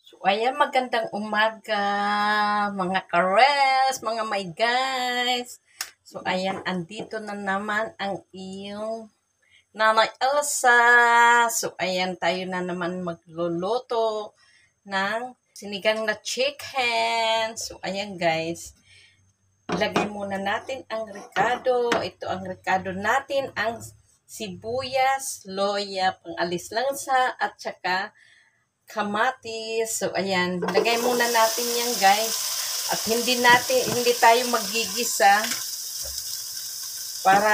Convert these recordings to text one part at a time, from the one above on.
So, ayan, magandang umaga, mga kares, mga my guys. So, ayan, andito na naman ang iyong Nanay Elsa. So, ayan, tayo na naman magluluto ng sinigang na chicken. So, ayan guys, ilagay muna natin ang ricado. Ito ang ricado natin, ang sibuyas, loya, pangalis langsa, at saka kamatis. So, ayan. Lagay muna natin yan, guys. At hindi tayo maggigisa para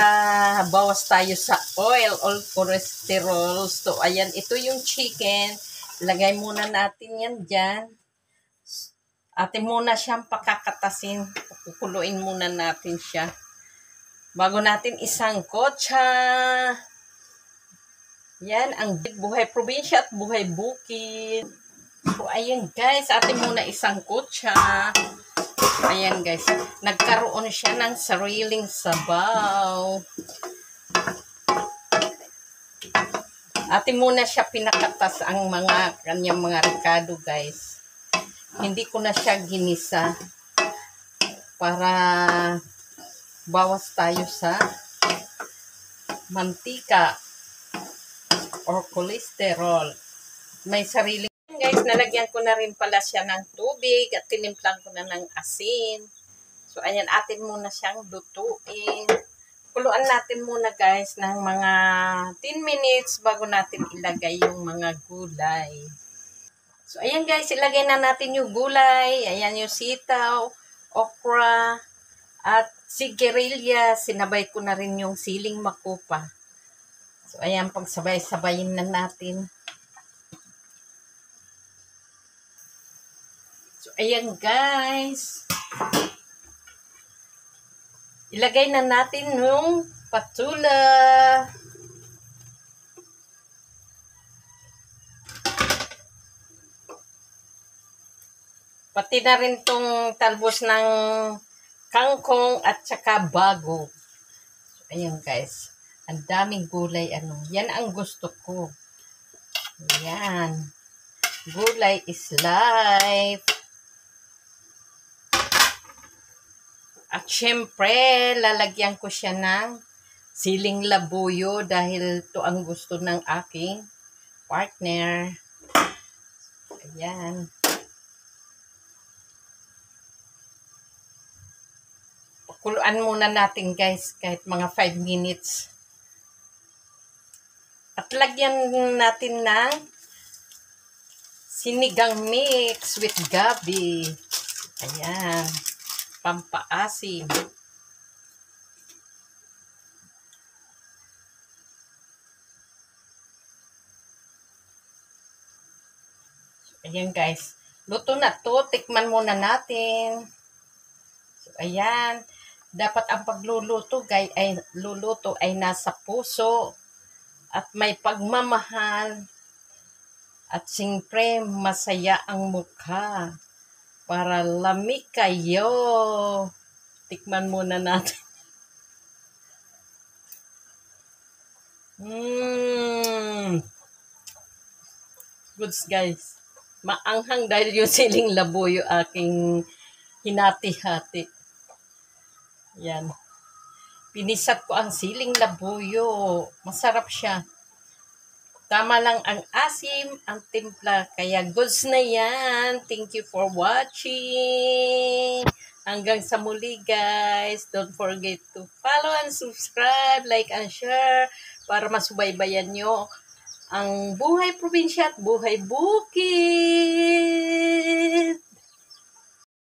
bawas tayo sa oil or cholesterol. So, ayan. Ito yung chicken. Lagay muna natin yan dyan. Atin muna siyang pakakatasin. Kukuluin muna natin siya. Bago natin isang kotsa. Yan ang buhay probinsya at buhay bukid. So, ayan guys, atin muna isang kutsa. Ayan guys, nagkaroon siya ng sariling sabaw. Atin muna siya pinakatas ang kanyang mga ricado guys. Hindi ko na siya ginisa para bawas tayo sa mantika or cholesterol. May sarili guys, nalagyan ko na rin pala siya ng tubig at tinimplang ko na ng asin. So, ayan, atin muna siyang lutuin. Kuluan natin muna guys ng mga 10 minutes bago natin ilagay yung mga gulay. So, ayan guys, ilagay na natin yung gulay. Ayan yung sitaw, okra, at sigirilla. Sinabay ko na rin yung siling makupa. So, ayan, pagsabay-sabayin na natin. So, ayan guys. Ilagay na natin yung patula. Pati na rin tong talbos ng kangkong at saka bago. So, ayan guys. Ang daming gulay, yan ang gusto ko. Ayan. Gulay is life. At syempre, lalagyan ko siya ng siling labuyo dahil to ang gusto ng aking partner. Ayan. Pakuluan muna natin guys kahit mga 5 minutes. At lagyan natin ng sinigang mix with gabi. Ayan. Pampaasim. Ayan guys. Luto na to. Tikman muna natin. So, ayan. Dapat ang pagluluto ay nasa puso. At may pagmamahal. At siyempre, masaya ang mukha. Para lamig kayo. Tikman muna natin. Goods guys. Maanghang dahil yung siling labuyo aking hinati-hati. Yan. Pinisat ko ang siling labuyo. Masarap siya. Tama lang ang asim, ang timpla. Kaya goods na yan. Thank you for watching. Hanggang sa muli guys. Don't forget to follow and subscribe, like and share para masubaybayan nyo ang buhay probinsya at buhay bukid.